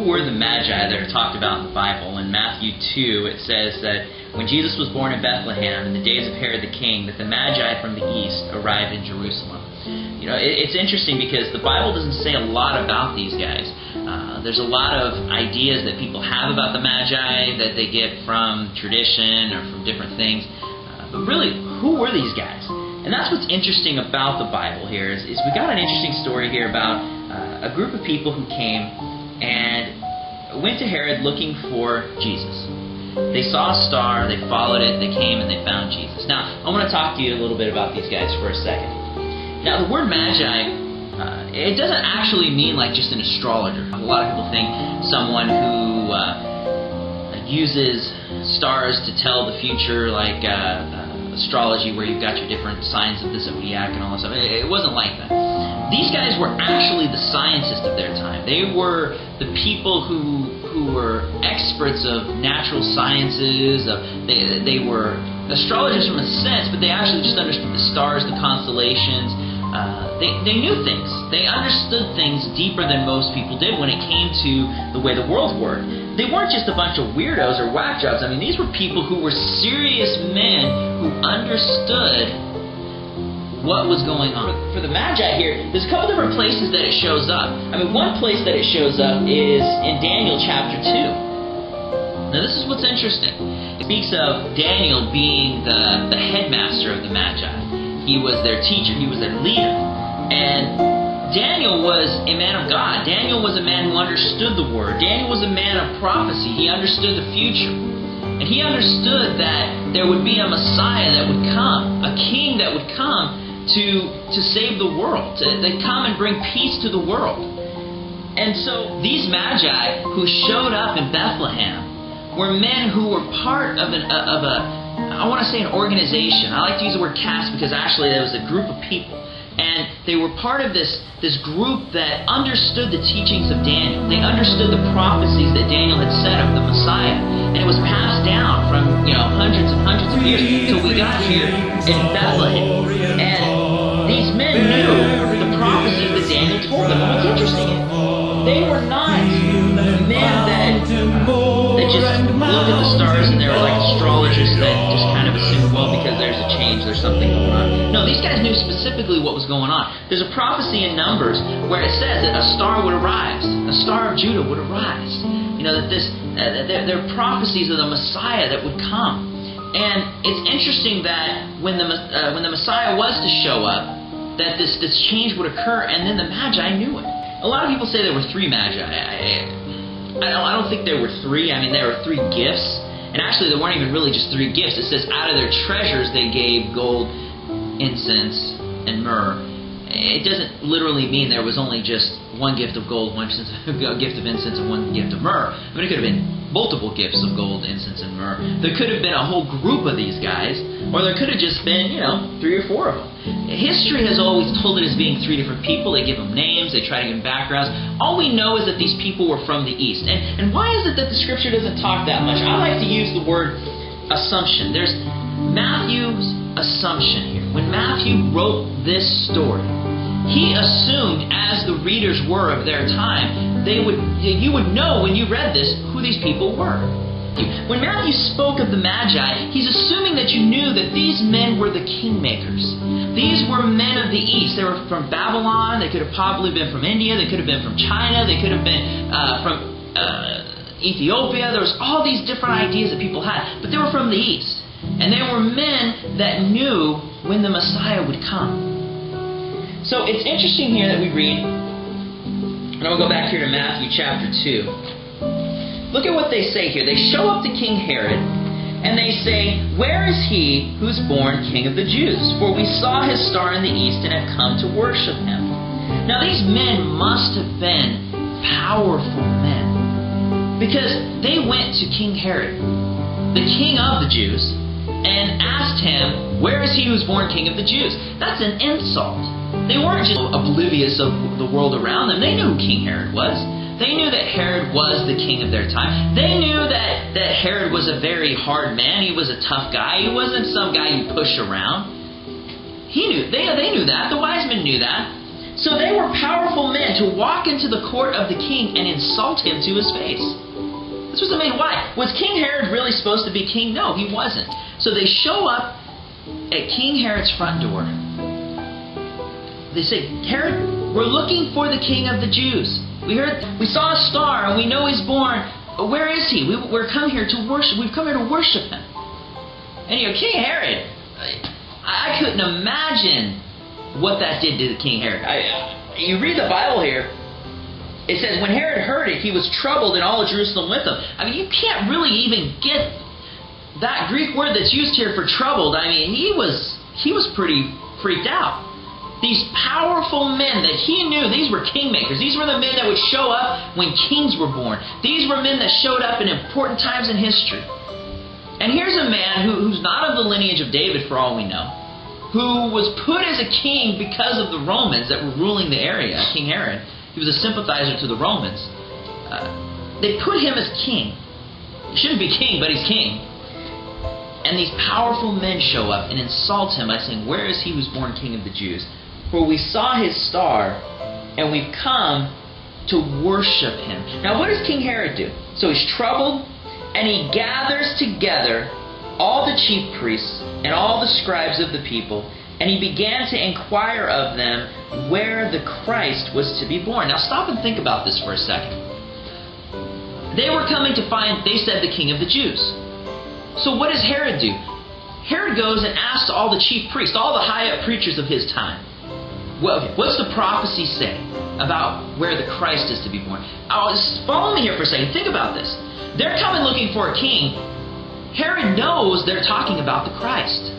who were the Magi that are talked about in the Bible? In Matthew 2, it says that when Jesus was born in Bethlehem in the days of Herod the king, that the Magi from the east arrived in Jerusalem. You know, it's interesting because the Bible doesn't say a lot about these guys. There's a lot of ideas that people have about the Magi that they get from tradition or from different things. But really, who were these guys? And that's what's interesting about the Bible here is we got an interesting story here about a group of people who came and went to Herod looking for Jesus. They saw a star, they followed it, they came and they found Jesus. Now, I want to talk to you a little bit about these guys for a second. Now, the word Magi, it doesn't actually mean like just an astrologer. A lot of people think someone who uses stars to tell the future, like astrology, where you've got your different signs of the zodiac and all that stuff. It wasn't like that. These guys were actually the scientists of their time. They were the people who were experts of natural sciences. They were astrologers from a sense, but they actually just understood the stars, the constellations. They knew things. They understood things deeper than most people did when it came to the way the world worked. They weren't just a bunch of weirdos or whack jobs. I mean, these were people who were serious men who understood what was going on. For the Magi here, there's a couple different places that it shows up. I mean, one place that it shows up is in Daniel chapter 2. Now, this is what's interesting. It speaks of Daniel being the headmaster of the Magi. He was their teacher. He was their leader. And Daniel was a man of God. Daniel was a man who understood the Word. Daniel was a man of prophecy. He understood the future. And he understood that there would be a Messiah that would come, a king that would come to save the world, to come and bring peace to the world. And so these Magi who showed up in Bethlehem were men who were part of I want to say an organization. I like to use the word caste because actually there was a group of people. And they were part of this group that understood the teachings of Daniel. They understood the prophecies that Daniel had said of the Messiah. And it was passed down from, hundreds and hundreds of years until we got here in Bethlehem. And these men knew the prophecies that Daniel told them. And what's interesting is they were not men that just looked at the stars and they were like astrologers that just kind of assumed, well, because there's a change, there's something going on. No, these guys knew specifically what was going on. There's a prophecy in Numbers where it says that a star would arise, a star of Judah would arise. That there are prophecies of the Messiah that would come. And it's interesting that when the Messiah was to show up, that this change would occur, and then the Magi knew it. A lot of people say there were three Magi. I don't think there were three. I mean, there were three gifts. And actually, there weren't even really just three gifts. It says out of their treasures they gave gold, incense, and myrrh. It doesn't literally mean there was only just one gift of gold, one gift of incense, and one gift of myrrh. I mean, it could have been multiple gifts of gold, incense, and myrrh. There could have been a whole group of these guys, or there could have just been, 3 or 4 of them. History has always told it as being 3 different people. They give them names, they try to give them backgrounds. All we know is that these people were from the East. And why is it that the Scripture doesn't talk that much? I like to use the word assumption. There's Matthew's assumption here. When Matthew wrote this story, he assumed, as the readers were of their time, you would know when you read this who these people were. When Matthew spoke of the Magi, he's assuming that you knew that these men were the kingmakers. These were men of the East. They were from Babylon. They could have probably been from India. They could have been from China. They could have been from Ethiopia. There was all these different ideas that people had, but they were from the East. And they were men that knew when the Messiah would come. So it's interesting here that we read, and I'm going to go back here to Matthew chapter 2. Look at what they say here. They show up to King Herod, and they say, "Where is he who's born King of the Jews? For we saw his star in the east and have come to worship him." Now these men must have been powerful men, because they went to King Herod, the king of the Jews, and asked him, "Where is he who's born King of the Jews?" That's an insult. They weren't just oblivious of the world around them. They knew who King Herod was. They knew that Herod was the king of their time. They knew that Herod was a very hard man. He was a tough guy. He wasn't some guy you push around. They knew that. The Wisemen knew that. So they were powerful men to walk into the court of the king and insult him to his face. This was amazing. Why? Was King Herod really supposed to be king? No, he wasn't. So they show up at King Herod's front door. They say, Herod, we're looking for the king of the Jews. We saw a star and we know he's born. Where is he? We're come here to worship. We've come here to worship him. And King Herod, I couldn't imagine what that did to King Herod. You read the Bible here. It says, when Herod heard it, he was troubled and all of Jerusalem with him. I mean, you can't really even get that Greek word that's used here for troubled. I mean, he was pretty freaked out. These powerful men that he knew, these were kingmakers. These were the men that would show up when kings were born. These were men that showed up in important times in history. And here's a man who's not of the lineage of David, for all we know, who was put as a king because of the Romans that were ruling the area, King Herod. He was a sympathizer to the Romans. They put him as king. He shouldn't be king, but he's king. And these powerful men show up and insult him by saying, where is he who's born king of the Jews? For we saw his star, and we've come to worship him. Now what does King Herod do? So he's troubled, and he gathers together all the chief priests and all the scribes of the people, and he began to inquire of them where the Christ was to be born. Now stop and think about this for a second. They were coming to find, they said, the king of the Jews. So what does Herod do? Herod goes and asks all the chief priests, all the high-up preachers of his time, well, what's the prophecy say about where the Christ is to be born? Follow me here for a second. Think about this. They're coming looking for a king. Herod knows they're talking about the Christ.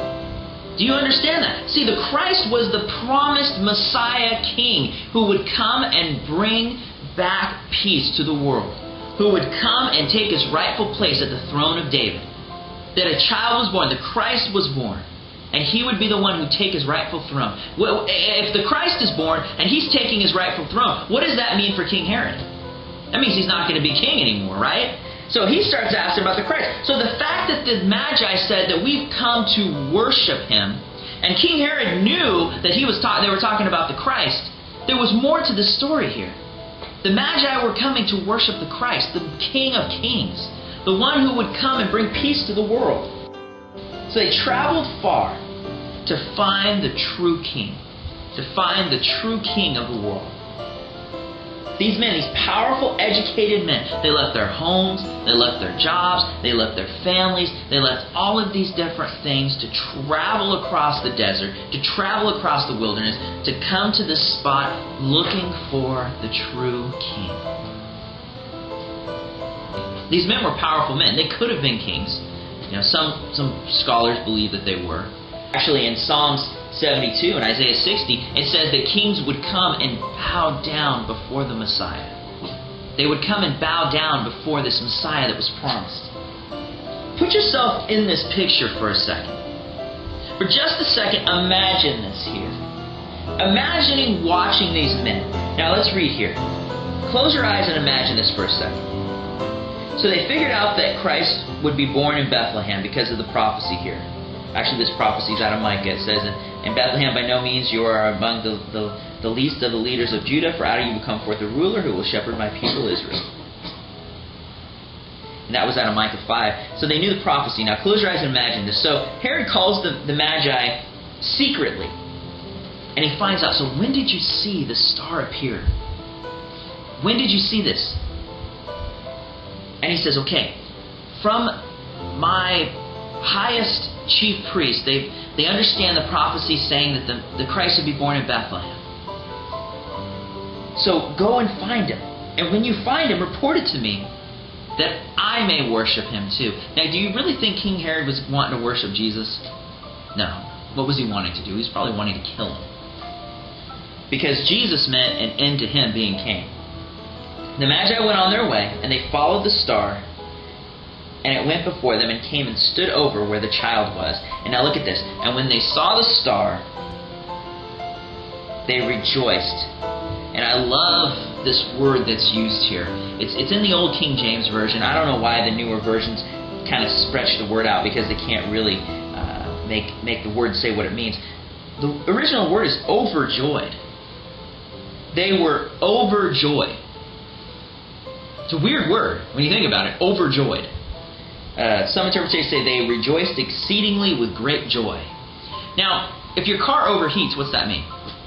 Do you understand that? See, the Christ was the promised Messiah king who would come and bring back peace to the world, who would come and take his rightful place at the throne of David. That a child was born, the Christ was born, and he would be the one who would take his rightful throne. Well, if the Christ is born and he's taking his rightful throne, what does that mean for King Herod? That means he's not going to be king anymore, right? So he starts asking about the Christ. So the fact that the Magi said that we've come to worship him, and King Herod knew that they were talking about the Christ, there was more to the story here. The Magi were coming to worship the Christ, the King of Kings, the one who would come and bring peace to the world. So they traveled far to find the true king, to find the true king of the world. These men, these powerful, educated men, they left their homes, they left their jobs, they left their families, they left all of these different things to travel across the desert, to travel across the wilderness, to come to this spot looking for the true king. These men were powerful men. They could have been kings. You know, some scholars believe that they were. Actually, in Psalms 72 and Isaiah 60, it says that kings would come and bow down before the Messiah. They would come and bow down before this Messiah that was promised. Put yourself in this picture for a second. For just a second, imagine this here. Imagining watching these men. Now let's read here. Close your eyes and imagine this for a second. So they figured out that Christ would be born in Bethlehem because of the prophecy here. Actually, this prophecy is out of Micah. It says, in Bethlehem by no means you are among the least of the leaders of Judah, for out of you will come forth a ruler who will shepherd my people Israel. And that was out of Micah 5. So they knew the prophecy. Now close your eyes and imagine this. So Herod calls the Magi secretly. And he finds out, so when did you see the star appear? When did you see this? And he says, okay, from my highest chief priests, they understand the prophecy saying that the Christ would be born in Bethlehem. So go and find him. And when you find him, report it to me, that I may worship him too. Now, do you really think King Herod was wanting to worship Jesus? No. What was he wanting to do? He was probably wanting to kill him. Because Jesus meant an end to him being king. The Magi went on their way, and they followed the star, and it went before them and came and stood over where the child was. And now look at this. And when they saw the star, they rejoiced. And I love this word that's used here. It's in the old King James Version. I don't know why the newer versions kind of stretch the word out, because they can't really make the word say what it means. The original word is overjoyed. They were overjoyed. It's a weird word when you think about it, overjoyed. Some interpretations say they rejoiced exceedingly with great joy. Now, if your car overheats, what's that mean?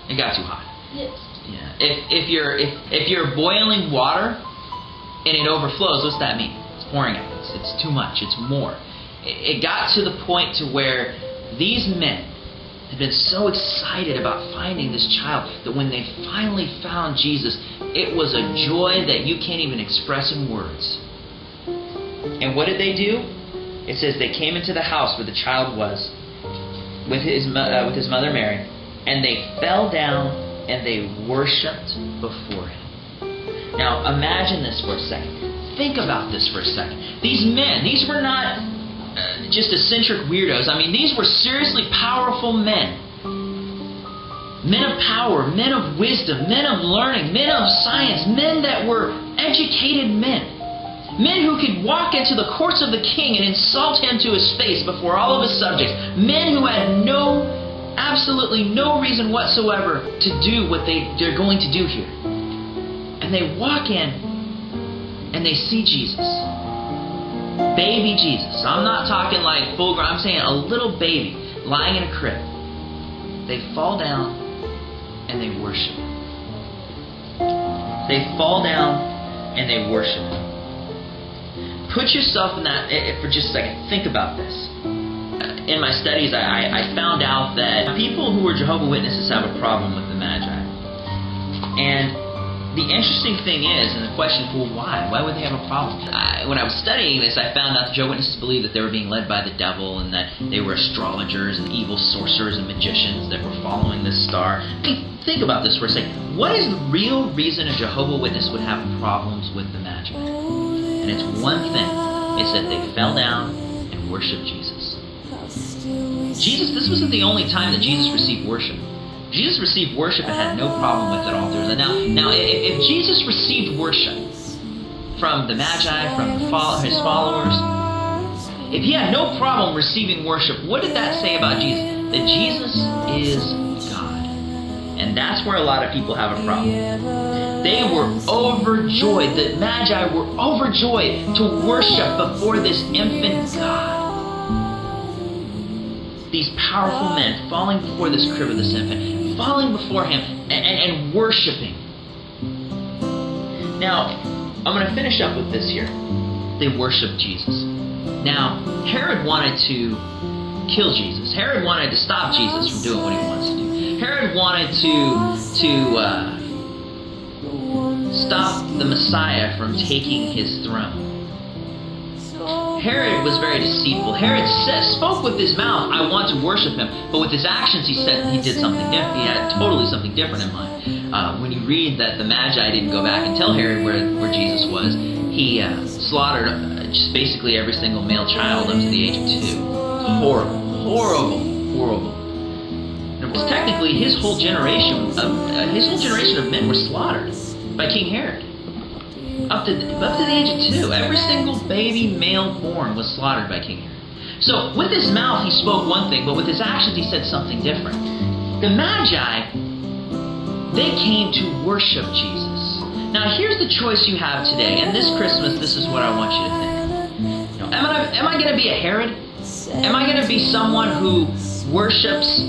It got too hot. Yes. Yeah. If you're boiling water and it overflows, what's that mean? It's pouring out. It's too much. It's more. It got to the point to where these men had been so excited about finding this child that when they finally found Jesus, it was a joy that you can't even express in words. And what did they do? It says they came into the house where the child was with his mother Mary, and they fell down and they worshipped before him. Now imagine this for a second. Think about this for a second. These men, these were not just eccentric weirdos. I mean, these were seriously powerful men. Men of power, men of wisdom, men of learning, men of science, men that were educated men. Men who could walk into the courts of the king and insult him to his face before all of his subjects. Men who had absolutely no reason whatsoever to do what they're going to do here. And they walk in and they see Jesus. Baby Jesus. I'm not talking like full grown. I'm saying a little baby lying in a crib. They fall down and they worship him. They fall down and they worship him. Put yourself in that for just a second. Think about this. In my studies, I found out that people who are Jehovah's Witnesses have a problem with the Magi. And the interesting thing is, and the question is, well, why? Why would they have a problem? When I was studying this, I found out the Jehovah's Witnesses believed that they were being led by the devil and that they were astrologers and evil sorcerers and magicians that were following this star. I mean, think about this for a second. What is the real reason a Jehovah's Witness would have problems with the Magi? And it's one thing. It's that they fell down and worshiped Jesus. This wasn't the only time that Jesus received worship. Jesus received worship and had no problem with it all through. Now, if Jesus received worship from the Magi, from his followers, if he had no problem receiving worship, what did that say about Jesus? That Jesus is God. And that's where a lot of people have a problem. They were overjoyed. The Magi were overjoyed to worship before this infant God. These powerful men falling before this crib of this infant, falling before him and worshiping. Now, I'm going to finish up with this here. They worshiped Jesus. Now, Herod wanted to kill Jesus. Herod wanted to stop Jesus from doing what he wants to do. Herod wanted to stop the Messiah from taking his throne. Herod was very deceitful. Herod spoke with his mouth, I want to worship him, but with his actions he said he did something different. He had totally something different in mind. When you read that the Magi didn't go back and tell Herod where Jesus was, he slaughtered just basically every single male child up to the age of 2. Horrible. Because technically his whole generation of men were slaughtered by King Herod. Up to the age of 2. Every single baby male born was slaughtered by King Herod. So with his mouth he spoke one thing, but with his actions he said something different. The Magi, they came to worship Jesus. Now here's the choice you have today, and this Christmas this is what I want you to think. Am I going to be a Herod? Am I going to be someone who worships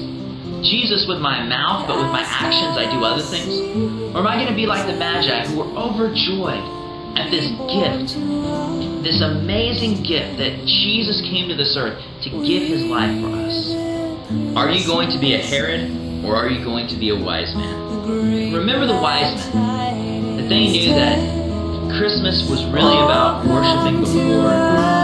Jesus with my mouth, but with my actions I do other things? Or am I going to be like the Magi who were overjoyed at this gift, this amazing gift that Jesus came to this earth to give his life for us? Are you going to be a Herod, or are you going to be a wise man? Remember the wise men, that they knew that Christmas was really about worshiping before